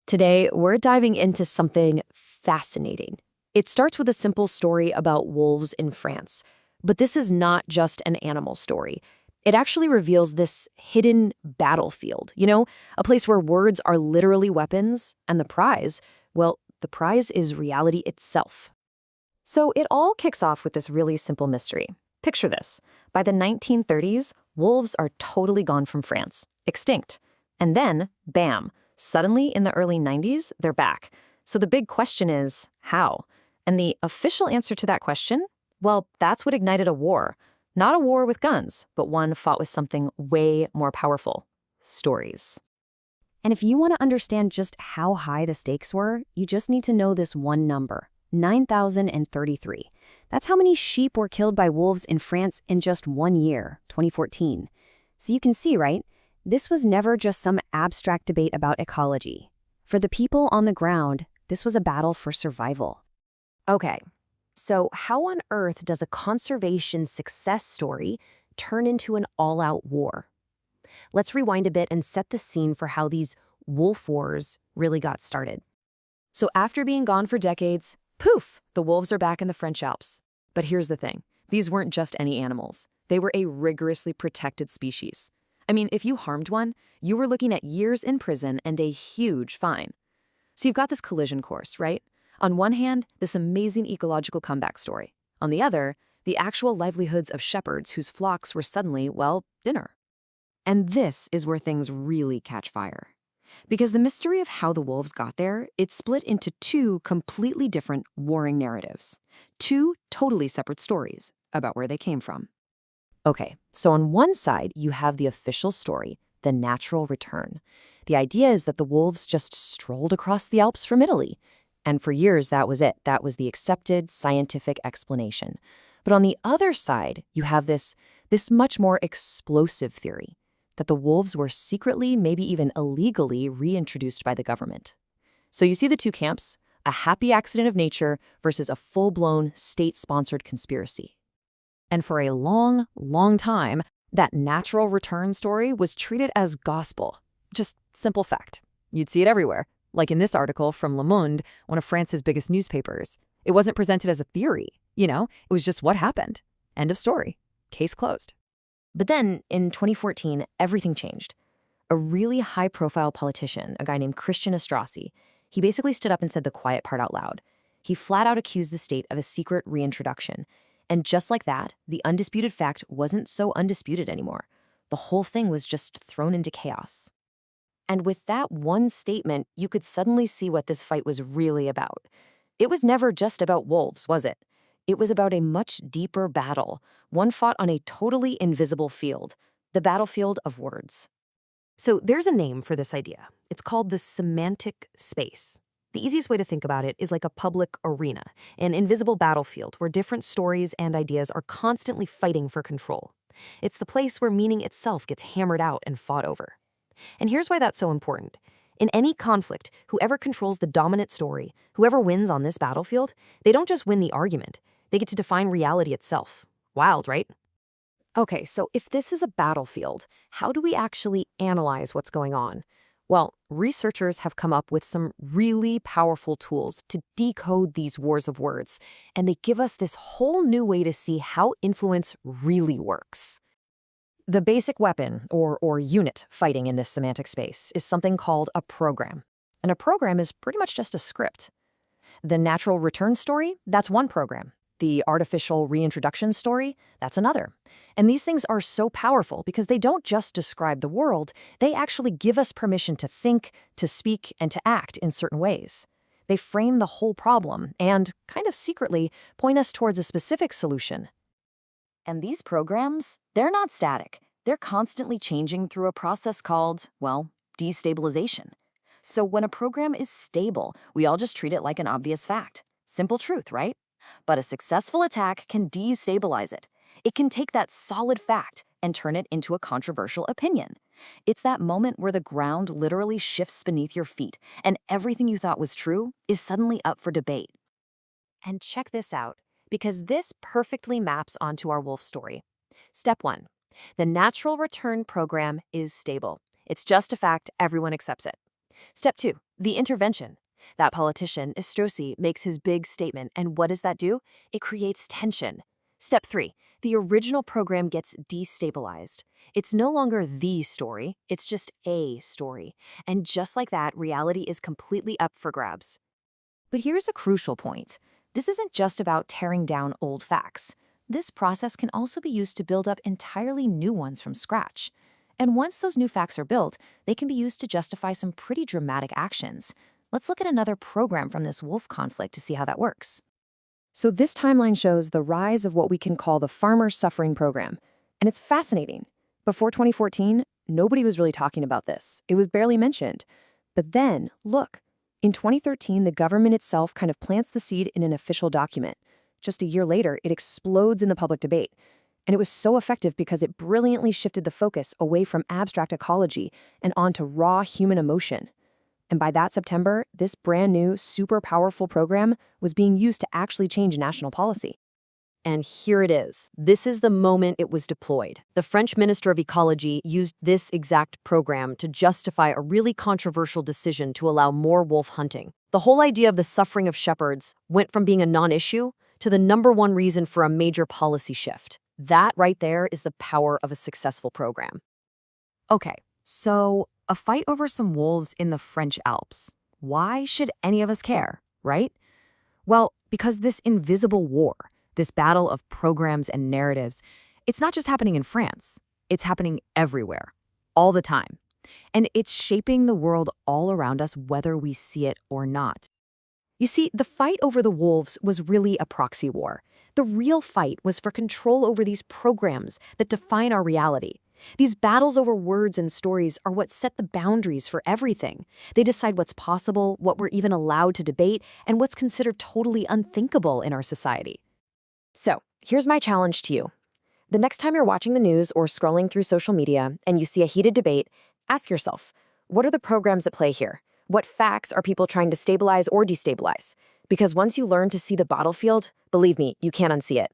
Today, we're diving into something fascinating. It starts with a simple story about wolves in France. But this is not just an animal story. It actually reveals this hidden battlefield, a place where words are literally weapons, and the prize, well, the prize is reality itself. So it all kicks off with this really simple mystery. Picture this. By the 1930s, wolves are totally gone from France, extinct. And then, bam, suddenly in the early 90s, they're back. So the big question is, how? And the official answer to that question? Well, that's what ignited a war. Not a war with guns, but one fought with something way more powerful: stories. And if you want to understand just how high the stakes were, you just need to know this one number: 9,033. That's how many sheep were killed by wolves in France in just 1 year, 2014. So you can see, right? This was never just some abstract debate about ecology. For the people on the ground, this was a battle for survival. Okay, so how on earth does a conservation success story turn into an all-out war? Let's rewind a bit and set the scene for how these wolf wars really got started. So after being gone for decades, poof, the wolves are back in the French Alps. But here's the thing. These weren't just any animals. They were a rigorously protected species. I mean, if you harmed one, you were looking at years in prison and a huge fine. So you've got this collision course, right? On one hand, this amazing ecological comeback story. On the other, the actual livelihoods of shepherds whose flocks were suddenly, well, dinner. And this is where things really catch fire. Because the mystery of how the wolves got there, it's split into two completely different warring narratives. Two totally separate stories about where they came from. Okay, so on one side, you have the official story, the natural return. The idea is that the wolves just strolled across the Alps from Italy. And for years, that was it. That was the accepted scientific explanation. But on the other side, you have this much more explosive theory that the wolves were secretly, maybe even illegally, reintroduced by the government. So you see the two camps, a happy accident of nature versus a full-blown state-sponsored conspiracy. And for a long, long time, that natural return story was treated as gospel. Just simple fact. You'd see it everywhere. Like in this article from Le Monde, one of France's biggest newspapers. It wasn't presented as a theory, it was just what happened. End of story. Case closed. But then, in 2014, everything changed. A really high-profile politician, a guy named Christian Estrassi, he basically stood up and said the quiet part out loud. He flat out accused the state of a secret reintroduction. And just like that, the undisputed fact wasn't so undisputed anymore. The whole thing was just thrown into chaos. And with that one statement, you could suddenly see what this fight was really about. It was never just about wolves, was it? It was about a much deeper battle, one fought on a totally invisible field, the battlefield of words. So there's a name for this idea. It's called the semantic space. The easiest way to think about it is like a public arena, an invisible battlefield where different stories and ideas are constantly fighting for control. It's the place where meaning itself gets hammered out and fought over. And here's why that's so important. In any conflict, whoever controls the dominant story, whoever wins on this battlefield, they don't just win the argument. They get to define reality itself. Wild, right? Okay, so if this is a battlefield, how do we actually analyze what's going on? Well, researchers have come up with some really powerful tools to decode these wars of words, and they give us this whole new way to see how influence really works. The basic weapon, or unit, fighting in this semantic space is something called a program. And a program is pretty much just a script. The natural return story, that's one program. The artificial reintroduction story, that's another. And these things are so powerful because they don't just describe the world, they actually give us permission to think, to speak, and to act in certain ways. They frame the whole problem and, kind of secretly, point us towards a specific solution. And these programs, they're not static. They're constantly changing through a process called, well, destabilization. So when a program is stable, we all just treat it like an obvious fact. Simple truth, right? But a successful attack can destabilize it. It can take that solid fact and turn it into a controversial opinion. It's that moment where the ground literally shifts beneath your feet and everything you thought was true is suddenly up for debate. And check this out, because this perfectly maps onto our wolf story. Step 1. The natural return program is stable. It's just a fact, everyone accepts it. Step 2, the intervention. That politician, Estrosi, makes his big statement, and what does that do? It creates tension. Step 3, the original program gets destabilized. It's no longer the story, it's just a story. And just like that, reality is completely up for grabs. But here's a crucial point. This isn't just about tearing down old facts. This process can also be used to build up entirely new ones from scratch. And once those new facts are built, they can be used to justify some pretty dramatic actions. Let's look at another program from this wolf conflict to see how that works. So this timeline shows the rise of what we can call the farmer suffering program. And it's fascinating. Before 2014, nobody was really talking about this. It was barely mentioned. But then, look, in 2013, the government itself kind of plants the seed in an official document. Just a year later, it explodes in the public debate. And it was so effective because it brilliantly shifted the focus away from abstract ecology and onto raw human emotion. And by that September, this brand new, super powerful program was being used to actually change national policy. And here it is. This is the moment it was deployed. The French Minister of Ecology used this exact program to justify a really controversial decision to allow more wolf hunting. The whole idea of the suffering of shepherds went from being a non-issue to the #1 reason for a major policy shift. That right there is the power of a successful program. Okay, so a fight over some wolves in the French Alps. Why should any of us care, right? Well, because this invisible war, this battle of programs and narratives, it's not just happening in France. It's happening everywhere, all the time. And it's shaping the world all around us whether we see it or not. You see, the fight over the wolves was really a proxy war. The real fight was for control over these programs that define our reality. These battles over words and stories are what set the boundaries for everything. They decide what's possible, what we're even allowed to debate, and what's considered totally unthinkable in our society. So, here's my challenge to you. The next time you're watching the news or scrolling through social media and you see a heated debate, ask yourself, what are the programs at play here? What facts are people trying to stabilize or destabilize? Because once you learn to see the battlefield, believe me, you can't unsee it.